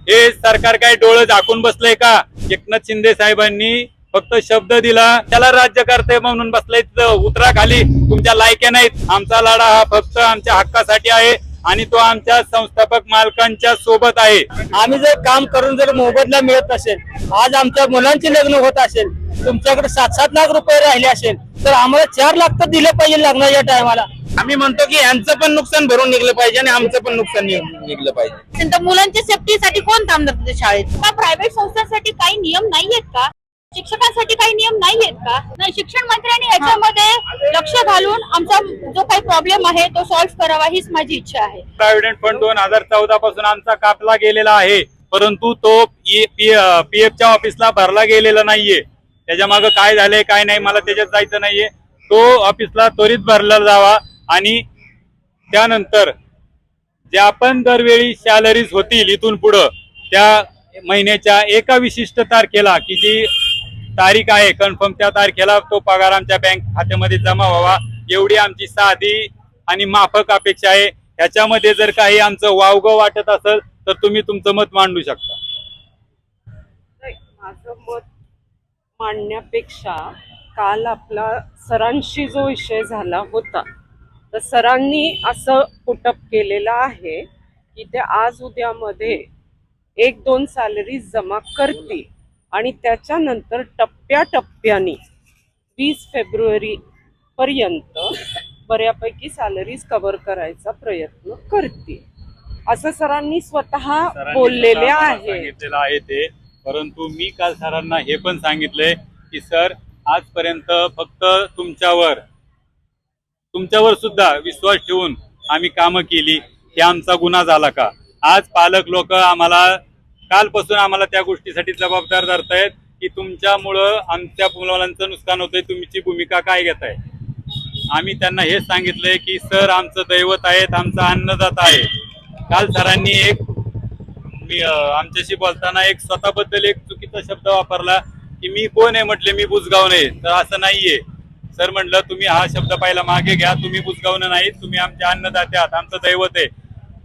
हे सरकार काय डोळं झाकून बसलंय का? एकनाथ शिंदे साहेबांनी फक्त शब्द दिला, त्याला राज्य करते म्हणून बसलंय, उतरा खाली, तुमच्या लायक्या नाहीत. आमचा लढा हा फक्त आमच्या हक्कासाठी आहे आणि तो आमच्या संस्थापक मालकांच्या सोबत आहे. आम्ही जर काम करून जर मोबदला मिळत असेल, आज आमच्या मुलांचे लग्न होत असेल, तुमच्याकडे 7-7 लाख रुपये राहिले असेल, तर आम्हाला 4 लाख तर दिले पाहिजे लग्नाच्या टायमाला. आम्ही म्हणतो की यांचं पण नुकसान भरून निघलं पाहिजे आणि आमचं पण नुकसान निघलं पाहिजे. मुलांच्या सेफ्टीसाठी कोण थांबणार तिथे शाळेत? का प्रायव्हेट संस्थांसाठी काही नियम नाहीयेत का? शिक्षकांसाठी काही नियम नाहीयेत का? नाही, शिक्षण मंत्र्यांनी याच्यामध्ये लक्ष घालून आमचा जो काही प्रॉब्लेम आहे तो सॉल्व्ह करावा, हीच माझी इच्छा आहे. प्रॉव्हिडंट फंड 2014 पासून आमचा कापला गेलेला आहे, परंतु तो पीएफच्या ऑफिसला भरला गेलेला नाहीये. त्याच्या मागे काय झालंय काय नाही मला त्याच्यात जायचं नाहीये. तो ऑफिसला त्वरित भरला जावा आणि त्यानंतर ज्या पण दरवेळी सॅलरीज होतील इथून पुढं, त्या महिन्याच्या एका विशिष्ट तारखेला, की जी तारीख आहे कन्फर्म, त्या तारखेला तो पगार आमच्या बँक खात्यामध्ये जमा व्हावा, एवढी आमची साधी आणि माफक अपेक्षा आहे. ह्याच्यामध्ये जर काही आमचं वावगं वाटत असेल तर तुम्ही तुमचं मत मांडू शकता. माझं मत मांडण्यापेक्षा काल आपला सरांशी जो विषय झाला होता, तर सरांनी असं पुटअप केलेलं आहे की ते आज उद्यामध्ये 1-2 सॅलरीज जमा करतील आणि त्याच्यानंतर टप्प्याटप्प्याने 20 फेब्रुवारी पर्यंत बऱ्यापैकी सॅलरीज कव्हर करायचा प्रयत्न करतील, असं सरांनी स्वतः बोललेले आहे ते. परंतु मी काल सरांना हे पण सांगितलंय की सर, आजपर्यंत फक्त तुमच्यावर सुद्धा विश्वास ठेवून आम्ही कामं केली, हे आमचा गुन्हा झाला का? आज पालक लोक आम्हाला कालपासून आम्हाला त्या गोष्टीसाठी जबाबदार धरतायत की तुमच्यामुळं आमच्या मुलांचं नुकसान होतंय, तुमची भूमिका काय घेताय? आम्ही त्यांना हेच सांगितलंय की सर, आमचं दैवत आहेत, आमचा अन्नदाता आहे. काल सरांनी आमच्याशी बोलताना स्वतःबद्दल एक चुकीचा शब्द वापरला की मी कोण आहे म्हटले, मी बुजगाव नाही. तर असं नाहीये सर, म्हटलं तुम्ही हा शब्द पहिला मागे घ्या. तुम्ही बुजगावणं नाही, तुम्ही आमचे अन्नदाते आहात, आमचं दैवत आहे.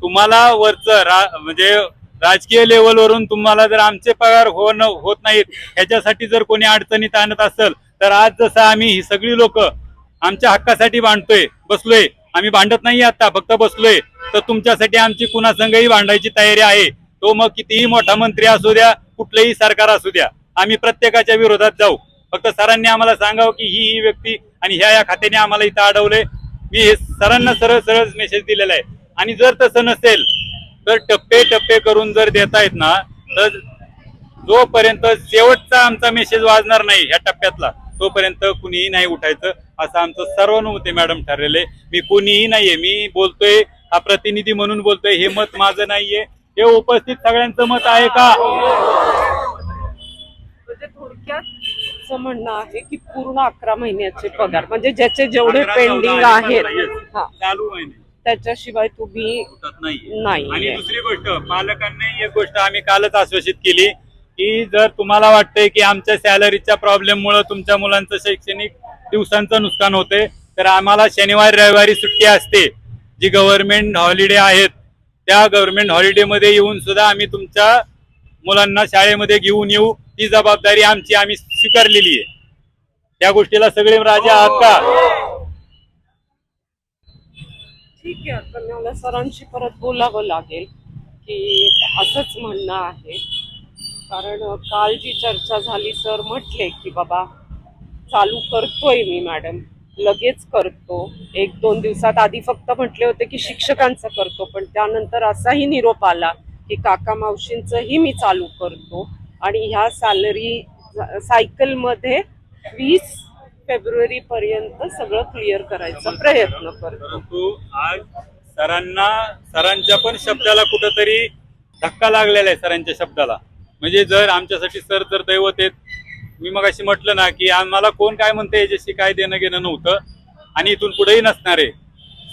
तुम्हाला वरचं म्हणजे राजकीय लेवलवरून तुम्हाला जर आमचे पगार होत नाहीत, ह्याच्यासाठी जर कोणी अडचणीत आणत असेल, तर आज जसं आम्ही ही सगळी लोक आमच्या हक्कासाठी बसलोय, आम्ही भांडत नाही आता, फक्त बसलोय, तर तुमच्यासाठी आमची कुणासंगही भांडायची तयारी आहे. तो मग कितीही मोठा मंत्री असू द्या, कुठलंही सरकार असू द्या, आम्ही प्रत्येकाच्या विरोधात जाऊ. फक्त सरांनी आम्हाला सांगावं की ही व्यक्ती आणि ह्या खात्याने आम्हाला इथं अडवलंय. मी हे सरांना सरळ मेसेज दिलेला आहे. आणि जर तसं नसेल तर टप्पे करून जर देतायत ना, तर जोपर्यंत शेवटचा आमचा मेसेज वाजणार नाही ह्या टप्प्यातला, तोपर्यंत कुणीही नाही उठायचं, असं आमचं सर्वानुमते मॅडम ठरलेलं आहे. मी कुणीही नाहीये, मी बोलतोय हा प्रतिनिधी म्हणून बोलतोय. हे मत माझं नाहीये, हे उपस्थित सगळ्यांचं मत आहे का? म्हणजे थोडक्यात असं म्हणणं आहे की पूर्ण 11 महिन्याचे पगार, म्हणजे ज्याचे जेवढे पेंडिंग आहेत चालू महिने, त्याच्याशिवाय तुम्ही नाही. आणि दुसरी गोष्ट, पालकांनी एक गोष्ट आम्ही कालच आश्वासित केली की जर तुम्हाला वाटतंय की आमच्या सॅलरीच्या प्रॉब्लेम मुळे तुमच्या मुलांचं शैक्षणिक दिवसांचं नुकसान होते, तर आम्हाला शनिवार रविवारी सुट्टी असते, जी गव्हर्नमेंट हॉलिडे आहेत. त्या गव्हर्नमेंट हॉलिडे मध्ये येऊन सुद्धा आम्ही तुमच्या मुलांना शाळेमध्ये घेऊन येऊ, ही जबाबदारी आम्ही स्वीकारलेली आहे. त्या गोष्टीला सगळे राजे आहात का? ठीक आहे, आता मला सरांशी परत बोलावं लागेल की असंच म्हणणं आहे. कारण काल जी चर्चा झाली, सर म्हटले की बाबा चालू करतोय मी मॅडम, लगेच करतो. 1-2 दिवसात आधी फक्त म्हटले होते की शिक्षकांचं करतो, पण त्यानंतर असाही निरोप आला की काका मावशींचंही मी चालू करतो आणि ह्या सॅलरी सायकलमध्ये 20 फेब्रुवारी पर्यंत सगळं क्लिअर करायचा प्रयत्न करतो. आज सरांच्या पण शब्दाला कुठंतरी धक्का लागलेला आहे, सरांच्या शब्दाला. म्हणजे जर आमच्यासाठी सर जर दैवत आहेत, मी मग अशी म्हटलं ना की आम्हाला कोण काय म्हणते याच्याशी काय देणं घेणं नव्हतं आणि इथून पुढेही नसणार आहे.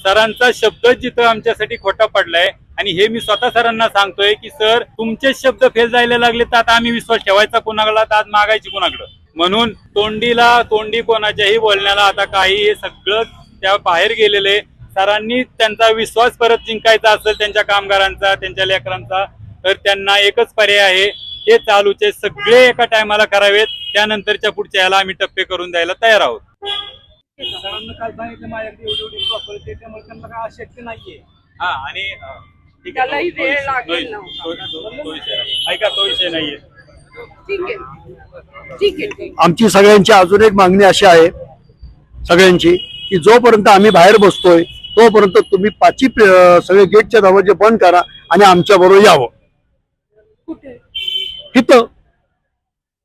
सरांचा शब्द जिथं आमच्यासाठी खोटा पडलाय, आणि हे मी स्वतः सरांना सांगतोय की सर, तुमचे शब्द फेल जायला लागले तर आता आम्ही विश्वास ठेवायचा कोणाकडे, तर आज मागायची कोणाकडं? म्हणून तोंडी कोणाच्याही बोलण्याला आता काही, हे सगळं त्या बाहेर गेलेले. सरांनी त्यांचा विश्वास परत जिंकायचा असेल त्यांच्या कामगारांचा, त्यांच्या लेकरांचा, तर त्यांना एकच पर्याय आहे, हे चालूचे सगळे एका टायमाला करावेत, त्यानंतरच्या पुढच्या याला आम्ही टप्पे करून द्यायला तयार आहोत. सरांना काल सांगितलं माझ्याकडे एवढी प्रॉपर्टी त्यामुळे त्यांना काय अशक्य नाहीये. हा आणि ठीक आहे, त्यालाही वेळ तो लागेल ना. विषय आहे. ऐका, तो विषय नाहीये. ठीक आहे ठीक आहे. आमची सगळ्यांची अजून एक मागणी अशी आहे सगळ्यांची की जोपर्यंत आम्ही बाहेर बसतोय तोपर्यंत तुम्ही पाची सगळे गेटचे दरवाजे बंद करा आणि आमच्या बरोबर यावं. कुठे इथं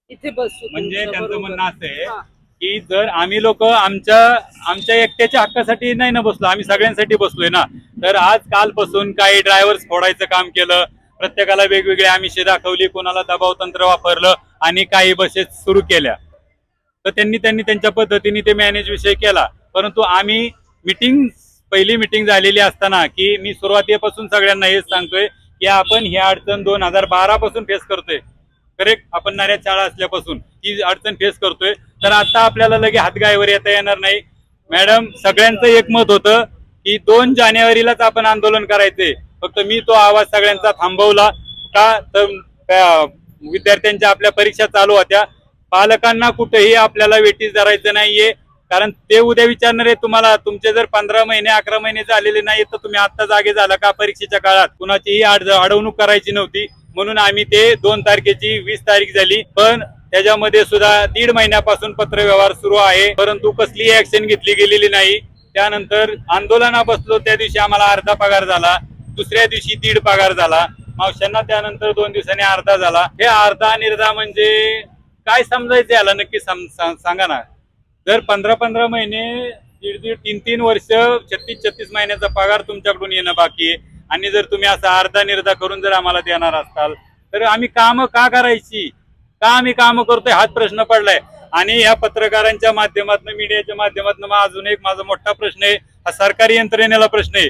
इथे बसू म्हणजे तुमच्या त्यांचं बरोबर. म्हणणं असं आहे हा. की जर आम्ही लोक आमच्या एकट्याच्या हक्कासाठी नाही ना बसलो, आम्ही सगळ्यांसाठी बसलोय ना. तर आज कालपासून काही ड्रायव्हर्स फोडायचं काम केलं, प्रत्येकाला वेगवेगळी आमिषे दाखवली, कोणाला दबाव तंत्र वापरलं आणि काही बसेस सुरू केल्या. तर त्यांनी त्यांच्या पद्धतीने ते मॅनेज विषय केला. परंतु आम्ही पहिली मिटिंग झालेली असताना की मी सुरुवातीपासून सगळ्यांना हेच सांगतोय की आपण ही अडचण 2012 पासून फेस करतोय. करेक्ट, आपण नाऱ्यात शाळा असल्यापासून ही अडचण फेस करतोय. तर आता आपल्याला लगे हातगायवर येता येणार नाही. मॅडम, सगळ्यांचं एक मत होतं की 2 जानेवारीलाच आपण आंदोलन करायचंय. फक्त मी तो आवाज सगळ्यांचा थांबवला का, तर विद्यार्थ्यांच्या आपल्या परीक्षा चालू होत्या. पालकांना कुठेही आपल्याला वेटीस धरायचं नाहीये, कारण ते उद्या विचारणार आहे तुम्हाला, तुमचे जर 15 महिने 11 महिने झालेले नाही तर तुम्ही आता जागे झाला का परीक्षेच्या काळात. कुणाचीही अडवणूक करायची नव्हती, म्हणून आम्ही ते 2 तारखेची 20 तारीख झाली. पण त्याच्यामध्ये सुद्धा 1.5 महिन्यापासून पत्रव्यवहार सुरू आहे, परंतु कसलीही ऍक्शन घेतली गेलेली नाही. त्यानंतर आंदोलना बसलो, त्या दिवशी आम्हाला अर्धा पगार झाला, दुसऱ्या दिवशी 1.5 पगार झाला, मावशांना त्यानंतर 2 दिवसांनी अर्धा झाला. हे अर्धा निर्धा म्हणजे काय समजायचं याला नक्की सांगा ना. जर 15 महिने 1.5 3 वर्ष 36 महिन्याचा पगार तुमच्याकडून येणं बाकी आहे आणि जर तुम्ही असा अर्धा निर्धा करून जर आम्हाला देणार असाल तर आम्ही काम का करायची, का आम्ही काम करतोय हाच प्रश्न पडलाय. आणि या पत्रकारांच्या माध्यमातून, मीडियाच्या माध्यमातून अजून एक माझा मोठा प्रश्न आहे, हा सरकारी यंत्रणेला प्रश्न आहे.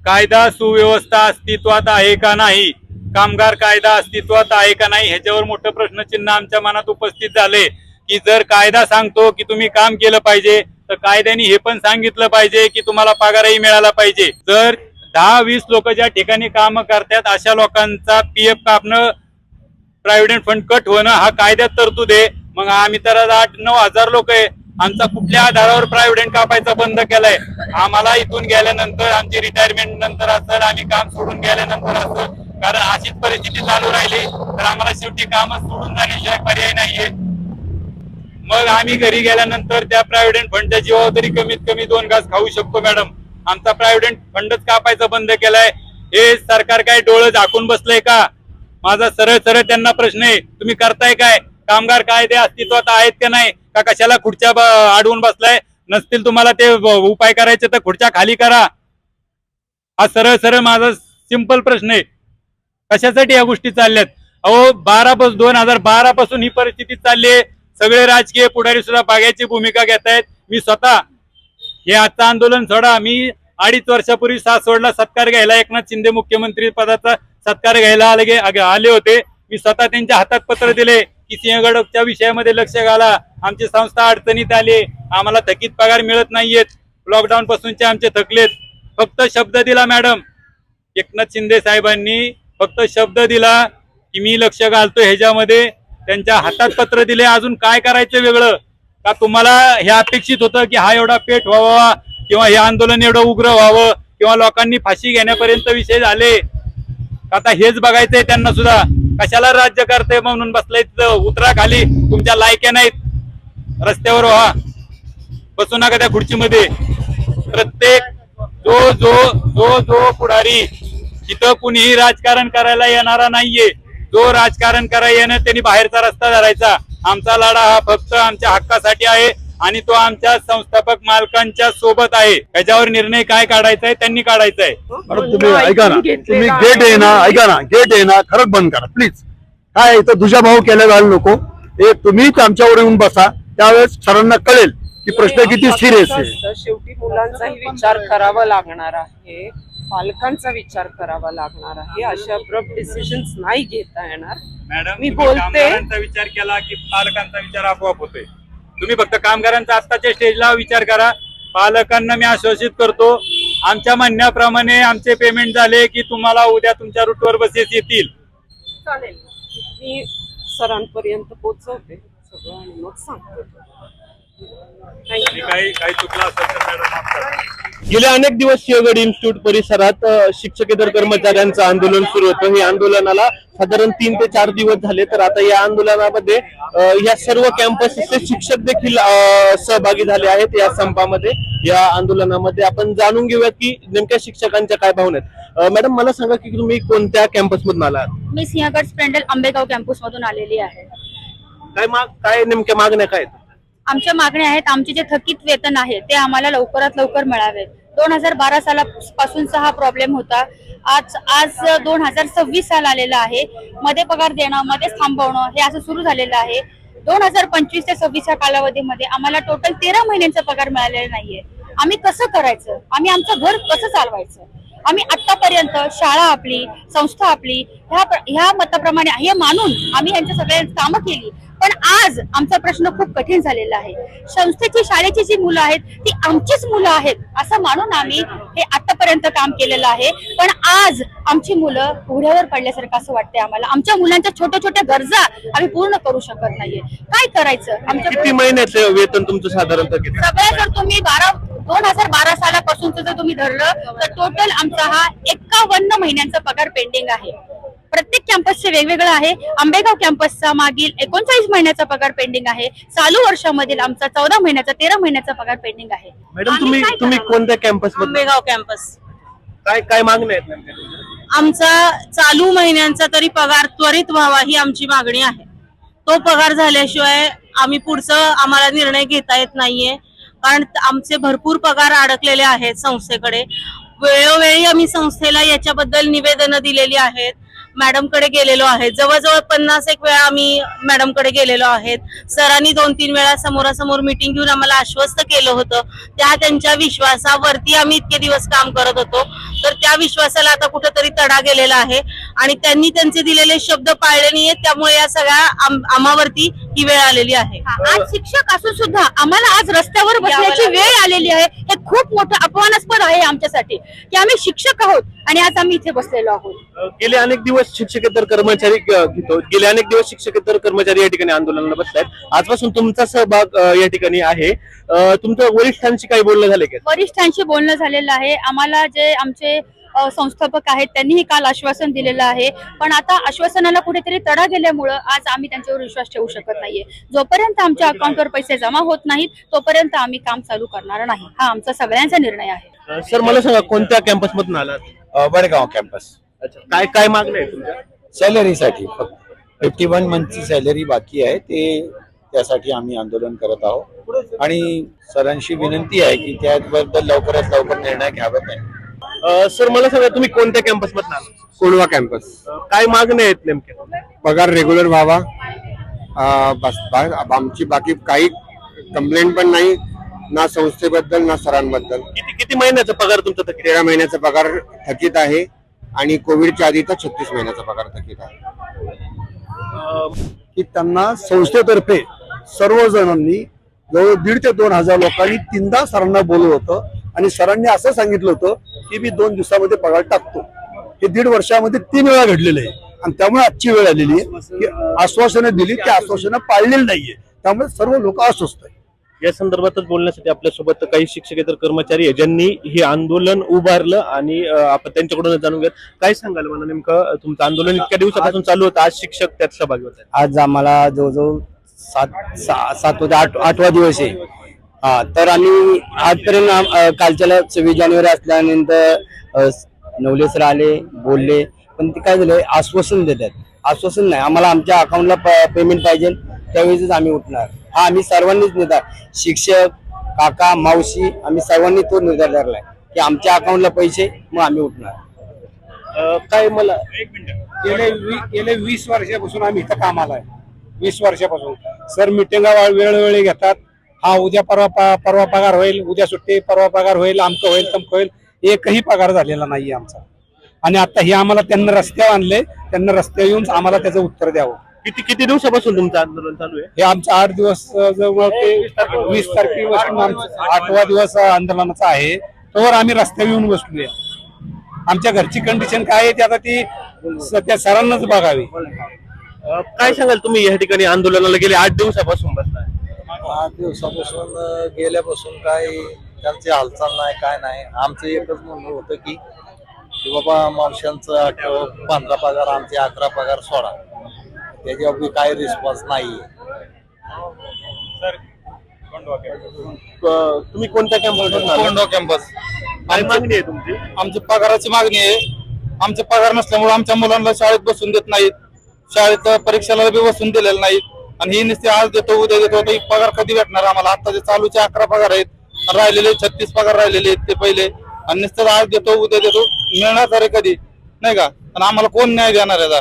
कायदा सुव्यवस्था अस्तित्वात आहे का नाही, कामगार कायदा अस्तित्वात आहे का नाही, ह्याच्यावर मोठं प्रश्नचिन्ह आमच्या मनात उपस्थित झाले. की जर कायदा सांगतो की तुम्ही काम केलं पाहिजे तर कायद्याने हे पण सांगितलं पाहिजे की तुम्हाला पगारही मिळाला पाहिजे. जर 10-20 लोक ज्या ठिकाणी काम करतात अशा लोकांचा PF कापणं, प्रॉव्हिडंट फंड कट होणं हा कायद्यात तरतूद आहे. मग आम्ही तर 8-9 हजार लोक आहे, आमचा कुठल्या आधारावर प्रॉव्हिडंट कापायचा बंद केलाय. आम्हाला इथून गेल्यानंतर, आमची रिटायरमेंट नंतर असेल, आम्ही काम सोडून गेल्यानंतर असेल, कारण अशीच परिस्थिती चालू राहिली तर आम्हाला शेवटी कामच सोडून जाण्याशिवाय पर्याय नाहीये. मग आम्ही घरी गेल्यानंतर त्या प्रॉव्हिडंट फंडच्या जीवावर तरी कमीत कमी 2 घास खाऊ शकतो. मॅडम, आमचा प्रॉव्हिडंट फंडच कापायचा बंद केलाय. हे सरकार काय डोळं झाकून बसलंय का? माझा सरळ त्यांना प्रश्न आहे, तुम्ही करताय काय? कामगार कायदे अस्तित्वात आहेत का नाही, का कशाला खुर्च्या अडवून बसलाय? नसतील तुम्हाला ते उपाय करायचे तर खुर्च्या खाली करा. हा सरळ माझा सिंपल प्रश्न आहे. कशासाठी या गोष्टी चालल्यात? अहो 2012 पासून ही परिस्थिती चालली आहे. सगळे राजकीय पुढारी सुद्धा बागायची भूमिका घेत आहेत. मी स्वतः हे आजचं आंदोलन सोडा, मी 2.5 वर्षापूर्वी सासवडला सत्कार घ्यायला, एकनाथ शिंदे मुख्यमंत्री पदाचा सत्कार घ्यायला आले होते. मी स्वतः त्यांच्या हातात पत्र दिले की सिंहगडच्या विषयामध्ये लक्ष घाला, आमची संस्था अडचणीत आली, आम्हाला थकीत पगार मिळत नाहीयेत, लॉकडाऊन पासूनचे आमचे थकलेत. फक्त शब्द दिला मॅडम, एकनाथ शिंदे साहेबांनी फक्त शब्द दिला की मी लक्ष घालतो ह्याच्यामध्ये. त्यांच्या हातात पत्र दिले. अजून काय करायचं वेगळं? का तुम्हाला हे अपेक्षित होतं की हा एवढा पेट व्हावा किंवा हे आंदोलन एवढं उग्र व्हावं किंवा लोकांनी फाशी घेण्यापर्यंत विषय झाले? आता हेच बघायचंय त्यांना सुद्धा. कशाला राज्य करते म्हणून बसलाय तिथं? उतरा खाली, तुमच्या लायक्या नाहीत, रस्त्यावर व्हा, बसू नका त्या खुर्चीमध्ये. प्रत्येक जो पुढारी, तिथं कुणीही राजकारण करायला येणारा नाहीये. जो राजकारण करायला येणं त्यांनी बाहेरचा रस्ता धरायचा. आमचा लढा हा फक्त आमच्या हक्कासाठी आहे आणि तो आमच्या संस्थापक मालकांच्या सोबत आहे. त्याच्यावर निर्णय काय काढायचा आहे त्यांनी काढायचा आहे. मॅडम तुम्ही ऐका ना, तुम्ही गेट आहे ना, ऐका ना, गेट आहे ना खरंच बंद करा प्लीज. काय इथं दुजाभाव केला जाईल नको, हे तुम्हीच आमच्यावर येऊन बसा, त्यावेळेस सरांना कळेल की प्रश्न किती सिरियस आहे. शेवटी मुलांचाही विचार करावा लागणार आहे, पालकांचा विचार करावा लागणार आहे. अशा अब्रप्ट डिसिजन्स नाही घेता येणार. मॅडम, मी तुम्ही बोलते, कामगारांचा विचार केला की पालकांचा विचार आपोआप होतोय. तुम्ही फक्त कामगारांचा आत्ताच्या स्टेजला विचार करा. पालकांना मी आश्वासित करतो, आमच्या म्हणण्याप्रमाणे आमचे पेमेंट झाले की तुम्हाला उद्या तुमच्या रूटवर बसेस येतील. चालेल, मी सरांपर्यंत पोहोचवते सगळं आणि मग सांगते. आणि काही चुकलं असेल तर मॅडम माफ करा. गेले अनेक दिवस सिंहगड इन्स्टिट्यूट परिसरात शिक्षकेतर कर्मचाऱ्यांचं आंदोलन सुरू होतं. या आंदोलनाला साधारण 3 ते 4 दिवस झाले. तर आता या आंदोलनामध्ये या सर्व कॅम्पसचे शिक्षक देखील सहभागी झाले आहेत या संपामध्ये. या आंदोलनामध्ये आपण जाणून घेऊया की नेमक्या शिक्षकांच्या काय भावना आहेत. मॅडम, मला सांगा की तुम्ही कोणत्या कॅम्पस मधून आलात? मी सिंहगड स्प्लेंडल आंबेगाव कॅम्पस मधून आलेली आहे. काय नेमक्या मागण्या काय आहेत? आमच्या मागण्या आहेत, आमचे जे थकीत वेतन आहे ते आम्हाला लवकरात लवकर मिळावे. 2012 सालापासूनचा हा प्रॉब्लेम होता. आज 2026 साल आलेला आहे. मध्ये पगार देणं, मध्येच थांबवणं हे असं सुरू झालेलं आहे. 2025 ते 26 या कालावधीमध्ये आम्हाला टोटल 13 महिन्यांचा पगार मिळालेला नाहीये. आम्ही कसं करायचं? आम्ही आमचं घर कसं चालवायचं? आम्ही आतापर्यंत शाळा आपली, संस्था आपली ह्या मताप्रमाणे हे मानून आम्ही यांच्या सगळ्या कामं केली. पण आज आमचा प्रश्न खूप कठीण झालेला आहे. संस्थेची, शाळेची जी मुलं आहेत ती आमचीच मुलं आहेत असं मानून आम्ही हे आतापर्यंत काम केलेलं आहे. पण आज आमची मुलं घोड्यावर पडल्यासारखं असं वाटतंय आम्हाला. आमच्या मुलांच्या छोट्या छोट्या गरजा आम्ही पूर्ण करू शकत नाहीये. काय करायचं? किती महिन्याचं वेतन तुमचं साधारणतः किती? सगळं जर तुम्ही 2012 सालापासूनच जर तुम्ही धरलं तर टोटल आमचा हा 51 महिन्यांचा पगार पेंडिंग आहे. प्रत्येक कॅम्पसचे वेगवेगळं आहे. आंबेगाव कॅम्पसचा मागील 39 महिन्याचा पगार पेंडिंग आहे. चालू वर्षामधील आमचा 14 महिन्याचा, 13 महिन्याचा पगार पेंडिंग आहे. मॅडम, तुम्ही कोणत्या कॅम्पस मध्ये? आंबेगाव कॅम्पस. काय मागण्या आहेत नेमक्या? आमचा चालू महिन्यांचा तरी पगार त्वरित व्हावा ही आमची मागणी आहे. तो पगार झाल्याशिवाय आम्ही पुढचं आम्हाला निर्णय घेता येत नाहीये. कारण आमचे भरपूर पगार अडकलेले आहेत संस्थेकडे. वेळोवेळी आम्ही संस्थेला याच्याबद्दल निवेदनं दिलेली आहेत. मॅडमकडे गेलेलो आहे. जवळजवळ 50 वेळा आम्ही मॅडमकडे गेलेलो आहेत. सरांनी 2-3 वेळा समोरासमोर मीटिंग घेऊन आम्हाला आश्वस्त केलं होतं. त्यांच्या विश्वासावरती आम्ही इतके दिवस काम करत होतो. तर त्या विश्वासाला आता कुठेतरी तडा गेलेला आहे आणि त्यांनी त्यांचे दिलेले शब्द पाळले नाहीयेत. त्यामुळे या सगळ्या आम्हावरती ही वेळ आलेली आहे. आज शिक्षक असून सुद्धा आम्हाला आज रस्त्यावर बसण्याची वेळ आलेली आहे. हे खूप मोठं अपमानास्पद आहे आमच्यासाठी की आम्ही शिक्षक आहोत आणि आज आम्ही इथे बसलेलो आहोत. गेले अनेक दिवस शिक्षकेतर कर्मचारी गेले अनेक दिवस शिक्षकेतर कर्मचारी या ठिकाणी आंदोलनाला बसलायत. आजपासून तुमचा सहभाग या ठिकाणी आहे. तुमच्या वरिष्ठांशी काही बोलणं झाले का? वरिष्ठांशी बोलणं झालेलं आहे. आम्हाला जे आमचे संस्थापक आहेत त्यांनीही काल आश्वासन दिलेलं आहे. पण आता आश्वासनाला कुठेतरी तडा गेल्यामुळं आज आम्ही त्यांच्यावर विश्वास ठेवू शकत नाहीये. जोपर्यंत आमच्या अकाउंटवर पैसे जमा होत नाहीत तोपर्यंत आम्ही काम चालू करणार नाही. हा आमचा सगळ्यांचा निर्णय आहे. सर, मला सांगा कोणत्या कॅम्पस मधून आलात? वडगाव कॅम्पस. अच्छा, काय मागण्या आहे तुमच्या? सॅलरीसाठी फक्त 51 मंथची सॅलरी बाकी आहे. त्यासाठी आम्ही आंदोलन करत आहोत आणि सरांशी विनंती आहे की त्याबद्दल लवकरात लवकर निर्णय घ्यावा त्यांनी. सर, मला सांगा तुम्ही कोणत्या कॅम्पस मधून आलात? कोळवा कॅम्पस. काय मागण्या आहेत नेमक्या? पगार रेग्युलर व्हावा. बस आमची बाकी काही कंप्लेंट पण नाही, ना संस्थेबद्दल ना सरांबद्दल. किती महिन्याचा पगार तुमचा थकीत? 13 महिन्याचा पगार थकीत आहे आणि कोविडच्या आधीचा 36 महिन्याचा पगार थकीत आहे. की त्यांना संस्थेतर्फे सर्वजणांनी जवळ 1,500 ते 2,000 लोकांनी 3दा सरांना बोलवलं होतं आणि सरांनी असं सांगितलं होतं की मी 2 दिवसामध्ये पगार टाकतो. हे 1.5 वर्षामध्ये 3 वेळा घडलेलं आहे आणि त्यामुळे आजची वेळ आलेली आहे की आश्वासनं दिली, त्या आश्वासनं पाळलेली नाहीये. त्यामुळे सर्व लोक अस्वस्थ आहेत. या संदर्भातच बोलण्यासाठी आपल्यासोबत काही शिक्षकेतर कर्मचारी आहे ज्यांनी हे आंदोलन उभारलं आणि आपण त्यांच्याकडून जाणून घेत. काय सांगाल मला नेमकं? तुमचं आंदोलन इतक्या दिवसापासून चालू होतं, आज शिक्षक त्यात सहभागी होत आहेत. आज आम्हाला जवळजवळ 8वा दिवस आहे. तर आम्ही आजपर्यंत कालच्याला 26 जानेवारी असल्यानंतर नवले सर आले, बोलले, पण ते काय झालं, आश्वासन देतात. आश्वासन नाही, आम्हाला आमच्या अकाउंटला पेमेंट पाहिजे त्यावेळेस आम्ही उठणार. हा आम्ही सर्वांनीच निर्धार, शिक्षक, काका, मावशी, आम्ही सर्वांनी तो निर्धार धरलाय की आमच्या अकाउंटला पैसे, मग आम्ही उठणार. काय मला गेले 20 वर्षापासून आम्ही इथं कामाला आहे. 20 वर्षापासून सर मिटिंगा वेळोवेळी घेतात. हा उद्या परवा पगार होईल, उद्या सुट्टी, परवा पगार होईल, अमकं होईल, तमकं होईल. एकही पगार झालेला नाहीये आमचा. आणि आता हे आम्हाला त्यांना रस्त्यावर आणले, त्यांना रस्त्यावर येऊन आम्हाला त्याचं उत्तर द्यावं. किती दिवसापासून तुमचं आंदोलन चालू आहे? हे आमचं 8 दिवस जवळ ते 20 तारखेपासून 8वा दिवस आंदोलनाचा आहे. तोवर आम्ही रस्त्यावर येऊन बसलोय. आमच्या घरची कंडिशन काय आहे ती आता ती त्या सरांनाच बघावी. काय सांगाल तुम्ही या ठिकाणी आंदोलनाला गेले 8 दिवसापासून बसलाय? 8 दिवसापासून गेल्यापासून काय त्यांची हालचाल नाही काय नाही. आमचं एकच म्हणणं होतं की बाबा मावशांचं 15 पगार आमचे 11 पगार सोडा. त्याच्यावर काही रिस्पॉन्स नाहीये. तुम्ही कोणत्या कॅम्पस? कॅम्पस काय मागणी आहे तुमची? आमची पगाराची मागणी आहे. आमचे पगार नसल्यामुळे आमच्या मुलांना शाळेत बसून देत नाहीत, शाळेत परीक्षेला बी बसून दिलेलं नाहीत. आणि ही नुसते आज देतो उद्या देतो, तर पगार कधी भेटणार आम्हाला? आता जे चालूचे 11 पगार आहेत, राहिलेले 36 पगार राहिलेले आहेत ते पहिले. आणि नुसतं आज देतो उद्या देतो, मिळणार तरी कधी नाही का? आणि आम्हाला कोण न्याय देणार याचा?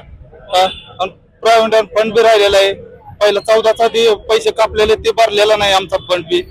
प्रायव्हेट फंड बी राहिलेला आहे. पहिला 14चा ते पैसे कापलेले ते भरलेला नाही आमचा फंड बी.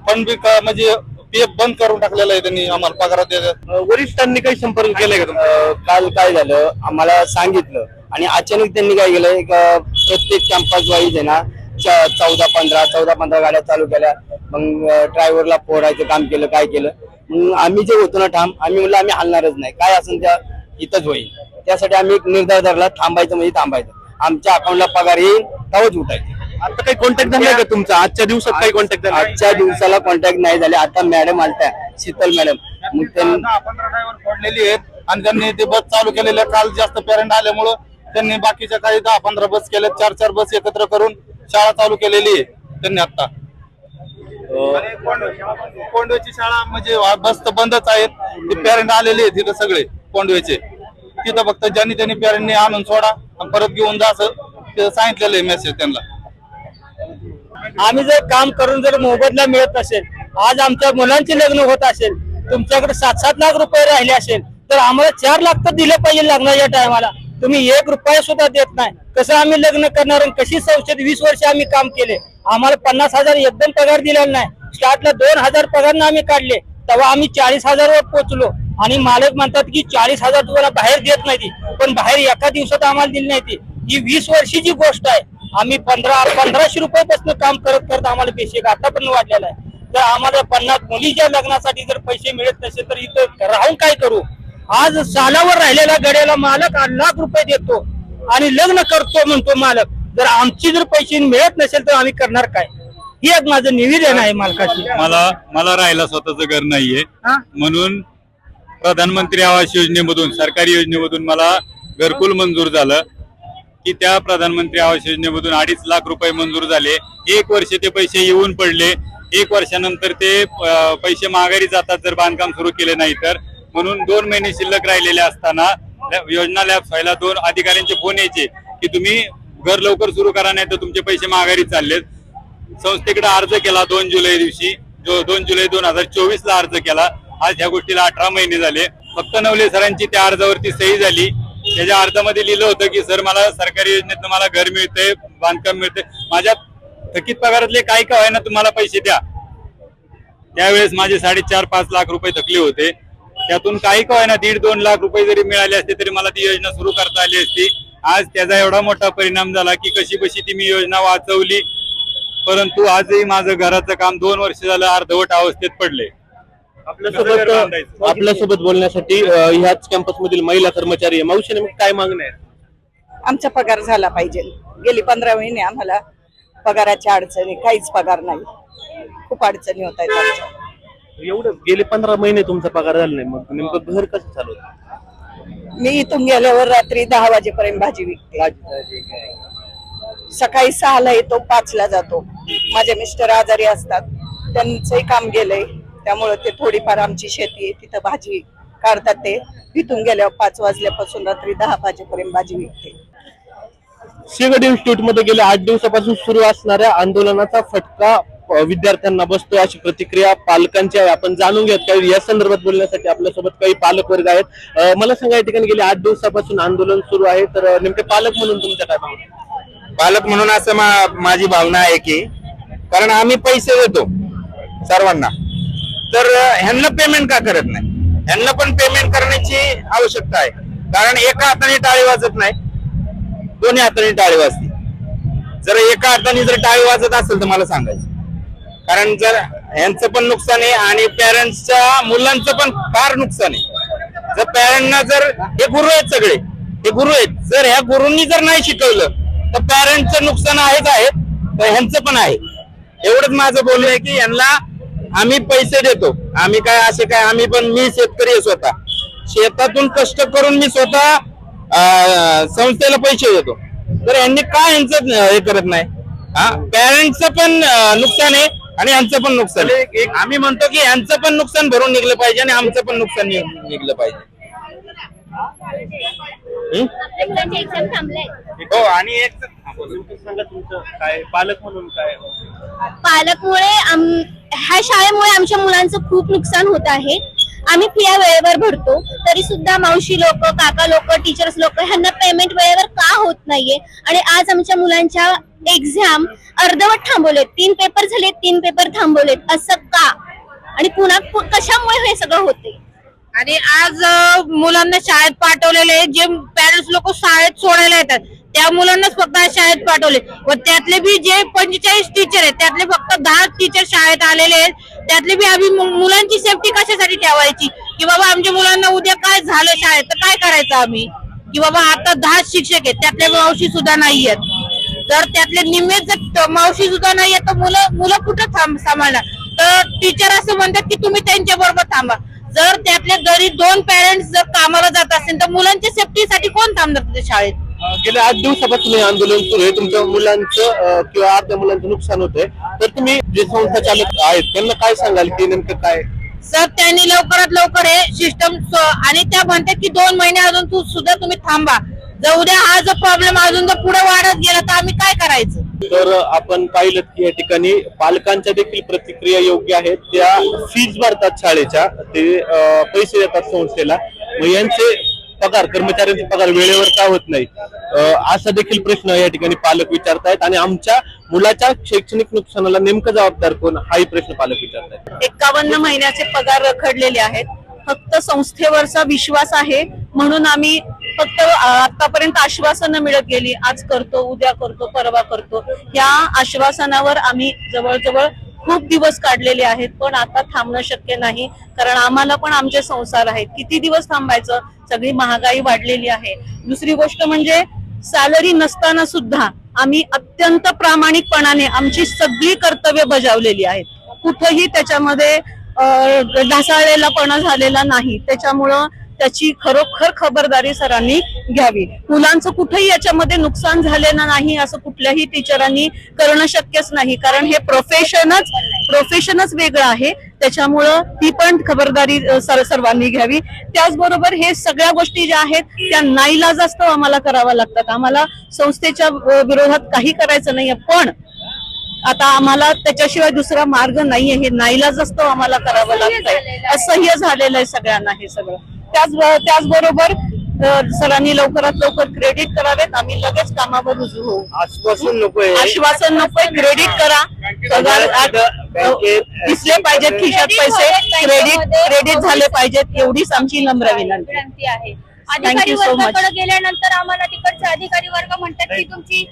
फंड बी म्हणजे पीएफ बंद करून टाकलेला आहे त्यांनी आम्हाला पगारात द्यायला. वरिष्ठांनी काही संपर्क केलाय का तुमचा? काल काय झालं आम्हाला सांगितलं आणि अचानक त्यांनी काय केलं, प्रत्येक कॅम्पस वाईज आहे ना 14-15 गाड्या चालू केल्या. मग ड्रायव्हरला फोडायचं काम केलं, काय केलं. मग आम्ही जे होतो ना ठाम, आम्ही म्हणलं आम्ही हलणारच नाही, काय असेल त्या इथंच होईल. त्यासाठी आम्ही एक निर्धार धरला, थांबायचं म्हणजे थांबायचं. आमच्या अकाउंटला पगार येईल तेव्हाच उठायचं. आता काही कॉन्टॅक्ट झालाय का तुमचा? आजच्या दिवसात काही कॉन्टॅक्ट झाला? आजच्या दिवसाला कॉन्टॅक्ट नाही झाले. आता मॅडम आलत्या, शीतल मॅडम, मग त्यांनी 15 ड्रायव्हर फोडलेली आहेत आणि त्यांनी ते बस चालू केलेल्या. काल जास्त पेरेंट आल्यामुळं त्यांनी बाकीच्या काही 10-15 बस केल्या. 4-4 बस एकत्र करून शाळा चालू केलेली आहे त्यांनी आता. कोंडवेची शाळा म्हणजे बस तर बंदच आहेत. ते पेरेंट आलेले आहेत तिथं सगळे कोंडवेचे. तिथं फक्त ज्यांनी त्यांनी पेरेंटनी आणून सोडा आणि परत घेऊन जा असं सांगितलेलं आहे मेसेज त्यांना. आम्ही जर काम करून जर मोबदला मिळत नसेल, आज आमच्या मुलांचे लग्न होत असेल, तुमच्याकडे 7-7 लाख रुपये राहिले असेल, तर आम्हाला 4 लाख तर दिले पाहिजे लग्नाच्या टायमाला. तुम्ही 1 रुपया सुद्धा देत नाही. कसं आम्ही लग्न करणार? कशी संस्थेत 20 वर्ष आम्ही काम केले, आम्हाला 50,000 एकदम पगार दिलेला नाही. स्टार्टला 2,000 पगार आम्ही काढले, तेव्हा आम्ही 40,000 वर पोहोचलो. आणि मालक म्हणतात की 40,000 तुम्हाला बाहेर देत नाही, पण बाहेर एका दिवसात आम्हाला दिली नाही. ही 20 वर्षीची गोष्ट आहे. आम्ही 1500 रुपयापासून काम करत करत आम्हाला बेसिक आतापर्यंत वाढलेला आहे. तर आम्हाला 50 मुलीच्या लग्नासाठी जर पैसे मिळत नसेल तर इथं राहून काय करू? आज सालावर राहिलेल्या गड्याला मालक 8 लाख रुपये देतो आणि लग्न करतो म्हणतो मालक. जर आमची जर पैसे मिळत नसेल तर आम्ही करणार काय? ही एक माझं निवेदन आहे मालकाची. मला राहायला स्वतःचं घर नाहीये, म्हणून प्रधानमंत्री आवास योजनेमधून, सरकारी योजनेमधून मला घरकुल मंजूर झालं. की त्या प्रधानमंत्री आवास योजनेमधून 2.5 लाख रुपये मंजूर झाले. 1 वर्ष ते पैसे येऊन पडले. 1 वर्षानंतर ते पैसे माघारी जातात जर बांधकाम सुरू केले नाही तर. म्हणून 2 महिने शिल्लक राहिलेले असताना योजना लॅप्स व्हायला 2 अधिकाऱ्यांचे फोन यायचे की तुम्ही घर लवकर सुरू करा नाही तर तुमचे पैसे माघारी चाललेत. संस्थेकडे अर्ज केला 2 जुलै दिवशी, 2 जुलै 2024 ला अर्ज केला. आज ह्या गोष्टीला 18 महिने झाले. फक्त नवले सरांची त्या अर्जावरती सही झाली. त्याच्या अर्जामध्ये लिहिलं होतं की सर मला सरकारी योजनेतनं मला घर मिळतंय, बांधकाम मिळतंय, माझ्या थकीत पगारातले काही का व्हायना तुम्हाला पैसे द्या. त्यावेळेस माझे 4.5-5 लाख रुपये थकले होते. त्यातून काही का व्हायना 1.5-2 लाख रुपये जरी मिळाले असते तरी मला ती योजना सुरू करता आली असती. आज त्याचा एवढा मोठा परिणाम झाला की कशी बशी ती मी योजना वाचवली, परंतु आजही माझं घराचं काम 2 वर्ष झालं अर्धवट अवस्थेत पडले. आपल्यासोबत बोलण्यासाठी ह्याच कॅम्पस मधील महिला कर्मचारी आहे. मावशीने मग काय मागणं आहे? आमचा पगार झाला पाहिजे. गेली 15 महिने आम्हाला पगाराच्या अडचणी, काहीच पगार नाही. खूप अडचणी होत आहेत आमच्या. एवढं गेले 15 महिने तुमचा पगार झाला नाही, मग नेमकं घर कसं चालवतं? मी इथून गेल्यावर रात्री 10 वाजेपर्यंत भाजी विकते. सकाळी 6ला येतो, 5ला जातो. माझे मिस्टर आजारी असतात, त्यांचंही काम गेलंय, त्यामुळे ते थोडीफार आमची शेती आहे तिथं भाजी काढतात. ते तिथून गेल्यावर 5 वाजल्यापासून रात्री 10 वाजेपर्यंत भाजी विकते. सिंहगड इन्स्टिट्यूट मध्ये गेल्या 8 दिवसापासून सुरू असणाऱ्या आंदोलनाचा फटका विद्यार्थ्यांना बसतोय अशी प्रतिक्रिया पालकांची आहे. आपण जाणून घेत काही या संदर्भात बोलण्यासाठी आपल्यासोबत काही पालक वर्ग आहेत. मला सांगा, या ठिकाणी गेल्या 8 दिवसापासून आंदोलन सुरू आहे, तर नेमके पालक म्हणून तुमच्या काय भावना? पालक म्हणून असं माझी भावना आहे की कारण आम्ही पैसे देतो सर्वांना, तर ह्यांना पेमेंट का करत नाही? ह्यांना पण पेमेंट करण्याची आवश्यकता आहे. कारण एका हाताने टाळी वाजत नाही, दोन्ही हाताने टाळी वाजते. जर एका हाताने जर टाळी वाजत असेल तर मला सांगायचं, कारण जर ह्यांचं पण नुकसान आहे आणि पॅरेंट्सच्या मुलांचं पण फार नुकसान आहे. जर पॅरेंटना जर हे गुरु आहेत सगळे, हे गुरु आहेत, जर ह्या गुरूंनी जर नाही शिकवलं तर पॅरेंटचं नुकसान आहेच आहे, तर ह्यांचं पण आहे. एवढंच माझं बोलणं आहे की यांना आम्ही पैसे देतो, आम्ही काय असे काय, आम्ही पण, मी शेतकरी आहे स्वतः, शेतातून कष्ट करून मी स्वतः संस्थेला पैसे देतो, तर यांनी काय यांचं हे करत नाही. पॅरेंटचं पण नुकसान आहे आणि यांचं पण नुकसान आहे. आम्ही म्हणतो की यांचं पण नुकसान भरून निघलं पाहिजे आणि आमचं पण नुकसान निघलं पाहिजे. हो, आणि एक सांगा तुमचं काय पालक म्हणून काय पालकमुळे ह्या शाळेमुळे आमच्या मुलांचं खूप नुकसान होत आहे. आम्ही फिया वेळेवर भरतो तरी सुद्धा मावशी लोक, काका लोक, टीचर्स लोक ह्यांना पेमेंट वेळेवर का होत नाहीये. आणि आज आमच्या मुलांच्या एक्झाम अर्धवट थांबवलेत, 3 पेपर झालेत, 3 पेपर थांबवलेत. असं का आणि पुन्हा कशामुळे हे सगळं होते. आणि आज मुलांना शाळेत पाठवलेले जे पॅरेंट्स लोक शाळेत सोडायला येतात त्या मुलांनाच फक्त शाळेत पाठवले, व त्यातले बी जे 45 टीचर आहेत त्यातले फक्त 10 टीचर शाळेत आलेले आहेत. त्यातले बी आम्ही मुलांची सेफ्टी कशासाठी ठेवायची की बाबा आमच्या मुलांना उद्या काय झालं शाळेत तर काय करायचं आम्ही, की बाबा आता 10 शिक्षक आहेत त्यातले मावशी सुद्धा नाही आहेत. जर त्यातले निम्मे जर मावशी सुद्धा नाही आहेत तर मुलं कुठं सांभाळणार. तर टीचर असं म्हणतात की तुम्ही त्यांच्या बरोबर थांबा. जर त्यातले घरी 2 पॅरेंट्स जर कामाला जात असतील तर मुलांच्या सेफ्टीसाठी कोण थांबणार तिथे शाळेत. गेल्या 8 दिवसापासून हे आंदोलन सुरू आहे, तुमच्या मुलांचं किंवा आपल्या मुलांचं नुकसान होतंय, तर तुम्ही जे संस्था चालक आहेत त्यांना काय सांगाल की नेमकं काय. सर त्यांनी लवकरात लवकर हे सिस्टम, आणि त्या म्हणतात की 2 महिने अजून सुद्धा तुम्ही थांबा. जर उद्या हा जो प्रॉब्लेम अजून जर पुढे वाढत गेला तर आम्ही काय करायचं. तर आपण पाहिलं की या ठिकाणी पालकांच्या देखील प्रतिक्रिया योग्य आहेत. त्या फीज भरतात शाळेच्या, ते पैसे देतात संस्थेला, मग यांचे पगार, कर्मचाऱ्यांचे पगार वेळेवर का होत नाही असा देखील प्रश्न या ठिकाणी पालक विचारतायत. आणि आमच्या मुलाच्या शैक्षणिक नुकसानाला नेमकं जबाबदार कोण हाही प्रश्न पालक विचारतायत. 51 महिन्याचे पगार रखडलेले आहेत. फक्त संस्थेवरचा विश्वास आहे म्हणून आम्ही फक्त आतापर्यंत आश्वासनं मिळत गेली, आज करतो, उद्या करतो, परवा करतो, या आश्वासनावर आम्ही जवळजवळ खूप दिवस काढलेले आहेत. पण आता थांबणं शक्य नाही, कारण आम्हाला पण आमचे संसार आहेत. किती दिवस थांबायचं, सगळी महागाई वाढलेली आहे. दुसरी गोष्ट म्हणजे सॅलरी नसताना सुद्धा आम्ही अत्यंत प्रामाणिकपणाने आमची सगळी कर्तव्य बजावलेली आहेत. कुठेही त्याच्यामध्ये ढासळलेलापणा झालेला नाही. त्याच्यामुळं त्याची खरोखर खबरदारी सरांनी घ्यावी. मुलांचं कुठेही याच्यामध्ये नुकसान झालेलं नाही असं कुठल्याही टीचरांनी करणं शक्यच नाही, कारण हे प्रोफेशनच वेगळं आहे. त्याच्यामुळं ती पण खबरदारी सर्वांनी घ्यावी. त्याचबरोबर हे सगळ्या गोष्टी ज्या आहेत त्या नाईलाजास्तव आम्हाला कराव्या लागतात. आम्हाला संस्थेच्या विरोधात काही करायचं नाहीये, पण आता आम्हाला त्याच्याशिवाय दुसरा मार्ग नाहीये. हे नाईलाजास्तव आम्हाला करावं लागतंय, असह्य झालेलं आहे सगळ्यांना हे सगळं. त्याचबरोबर सरांनी लवकरात लवकर क्रेडिट करावेत. आम्ही लगेच कामावर रुजू होऊ. आश्वासन नकोय, क्रेडिट करा. दिसले पाहिजेत खिशात पैसे, क्रेडिट झाले पाहिजेत, एवढीच आमची नम्र विनंती आहे. अधिकारी वर्गाकडे गेल्यानंतर आम्हाला तिकडचे अधिकारी वर्ग म्हणतात की तुमची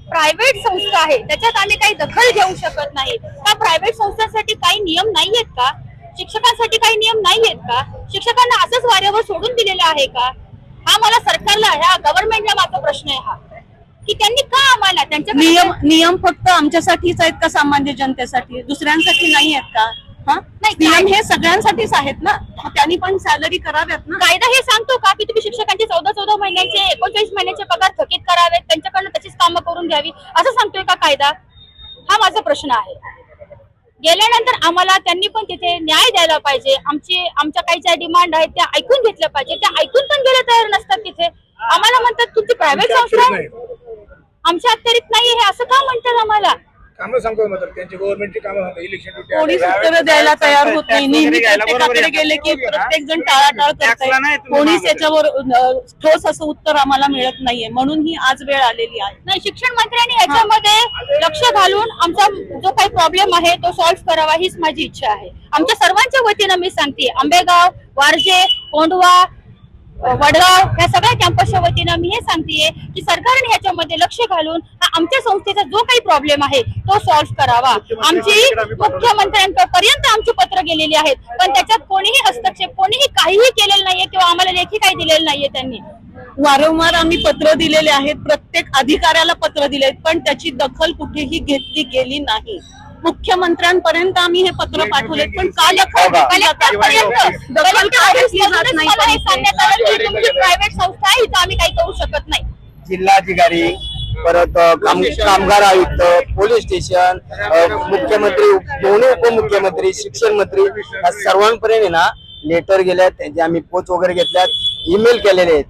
प्रायव्हेट संस्था आहे त्याच्यात आम्ही काही दखल घेऊ शकत नाही. का प्रायव्हेट संस्थांसाठी काही नियम नाहीयेत का? शिक्षकांसाठी काही नियम नाहीयेत का? शिक्षकांना असंच वाऱ्यावर सोडून दिलेलं आहे का? हा मला सरकारला, ह्या गव्हर्नमेंटला माझा प्रश्न आहे हा, की त्यांनी का आम्हाला त्यांच्या नियम फक्त आमच्यासाठीच आहेत का, सामान्य जनतेसाठी? दुसऱ्यांसाठी नाही आहेत का? नियम हे सगळ्यांसाठीच आहेत ना, त्यांनी पण सॅलरी कराव्यात ना. कायदा हे सांगतो का की तुम्ही शिक्षकांचे 14 महिन्यांचे 39 महिन्यांचे पगार थकीत करावेत, त्यांच्याकडनं तशीच कामं करून घ्यावी असं सांगतोय का कायदा? हा माझा प्रश्न आहे. गेल्यानंतर आम्हाला त्यांनी पण तिथे न्याय द्यायला पाहिजे. आमच्या काही ज्या डिमांड आहेत त्या ऐकून घेतल्या पाहिजे. त्या ऐकून पण गेल्या तयार नसतात तिथे. आम्हाला म्हणतात तुमची प्रायव्हेट संस्था आमच्या अखत्यारीत नाही, हे असं का म्हणतात आम्हाला? कामं सांगतो मात्र त्यांची गव्हर्नमेंटची कामं, इलेक्शन कोणीच उत्तर द्यायला तयार होत नाही. नेहमी प्रत्येकाकडे गेले की प्रत्येक जण टाळाटाळ करतोय. कोणीच याच्यावर ठोस असं उत्तर आम्हाला मिळत नाहीये, म्हणून ही आज वेळ आलेली आहे. नाही, शिक्षण मंत्र्यांनी याच्यामध्ये लक्ष घालून आमचा जो काही प्रॉब्लेम आहे तो सॉल्व्ह करावा हीच माझी इच्छा आहे. आमच्या सर्वांच्या वतीनं मी सांगते, आंबेगाव, वारजे, कोंढवा, वडगाव ह्या सगळ्या कॅम्पसच्या वतीनं मी हे सांगतेय की सरकारने ह्याच्यामध्ये लक्ष घालून हा आमच्या संस्थेचा जो काही प्रॉब्लेम आहे तो सॉल्व्ह करावा. आमची मुख्यमंत्र्यांपर्यंत आमची पत्र गेलेली आहेत, पण त्याच्यात कोणीही हस्तक्षेप, कोणीही काहीही केलेलं नाहीये किंवा आम्हाला लेखी काही दिलेलं नाहीये. त्यांनी वारंवार आम्ही पत्र दिलेले आहेत, प्रत्येक अधिकाऱ्याला पत्र दिले, पण त्याची दखल कुठेही घेतली गेली नाही. मुख्यमंत्र्यांपर्यंत आम्ही हे पत्र पाठवले, पण का दखल प्रायव्हेट संस्था आहे, इथं आम्ही काही करू शकत नाही. जिल्हाधिकारी, परत कामगार आयुक्त, पोलीस स्टेशन, मुख्यमंत्री, दोन्ही उपमुख्यमंत्री, शिक्षण मंत्री या सर्वांपर्यंत ना लेटर गेल्यात, त्यांचे आम्ही पोच वगैरे घेतल्यात, ईमेल केलेले आहेत.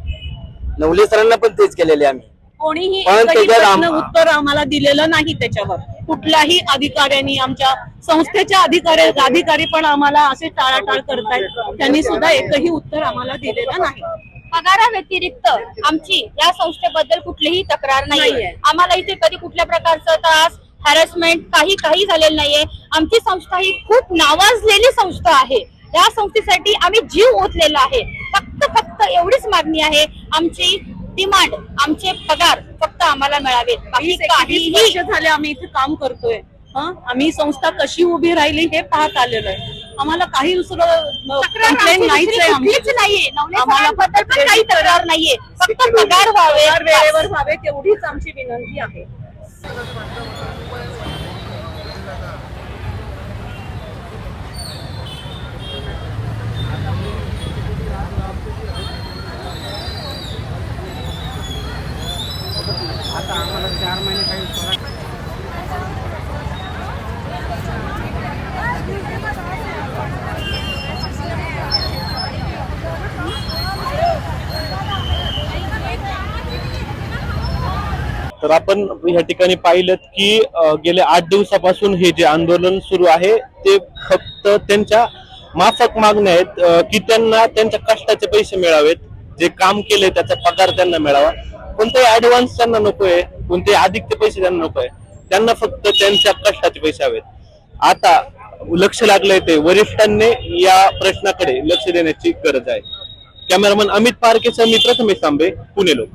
नवले सरांना पण तेच केलेले आम्ही. कोणीही पण एकही त्याच्यात प्रश्न उत्तर आम्हाला दिलेलं नाही. त्याच्यावर कुठल्याही अधिकाऱ्यांनी, आमच्या संस्थेच्या अधिकारी पण आम्हाला असे टाळाटाळ करतायत. त्यांनी सुद्धा एकही उत्तर आम्हाला दिलेलं नाही. पगारा व्यतिरिक्त आमची या संस्थेबद्दल कुठलीही तक्रार नाहीये. आम्हाला इथे कधी कुठल्या प्रकारचा त्रास, हॅरेसमेंट काही झालेलं नाहीये. आमची संस्था ही खूप नावाजलेली संस्था आहे. या संस्थेसाठी आम्ही जीव ओतलेला आहे. फक्त एवढीच मागणी आहे. आमची डिमांड, आमचे पगार फक्त आम्हाला मिळावेत. बाकी काहीही वर्ष झाले आम्ही इथे काम करतोय. आम्ही संस्था कशी उभी राहिली हे पाहत आलेलो आहे. आम्हाला काही दुसरं कंप्लेंट नाहीच आहे. नाहीये, बद्दल पण काही तक्रार नाहीये. फक्त पगार व्हावे, वेळेवर व्हावे तेवढीच आमची विनंती आहे. तर आपण या ठिकाणी पाहिलं की गेल्या 8 दिवसापासून हे जे आंदोलन सुरू आहे ते फक्त त्यांच्या माफक मागण्या आहेत की त्यांना त्यांच्या कष्टाचे पैसे मिळावेत, जे काम केले त्याचा पगार त्यांना मिळावा. कोणतेही ऍडव्हान्स त्यांना नकोय, कोणतेही अधिकचे पैसे त्यांना नकोय, त्यांना फक्त त्यांच्या कष्टाचे पैसे हवेत. आता लक्ष लागलंय ते वरिष्ठांनी या प्रश्नाकडे लक्ष देण्याची गरज आहे. कॅमेरामन अमित पारकेसह मी प्रथमेश तांबे, पुणे लोक.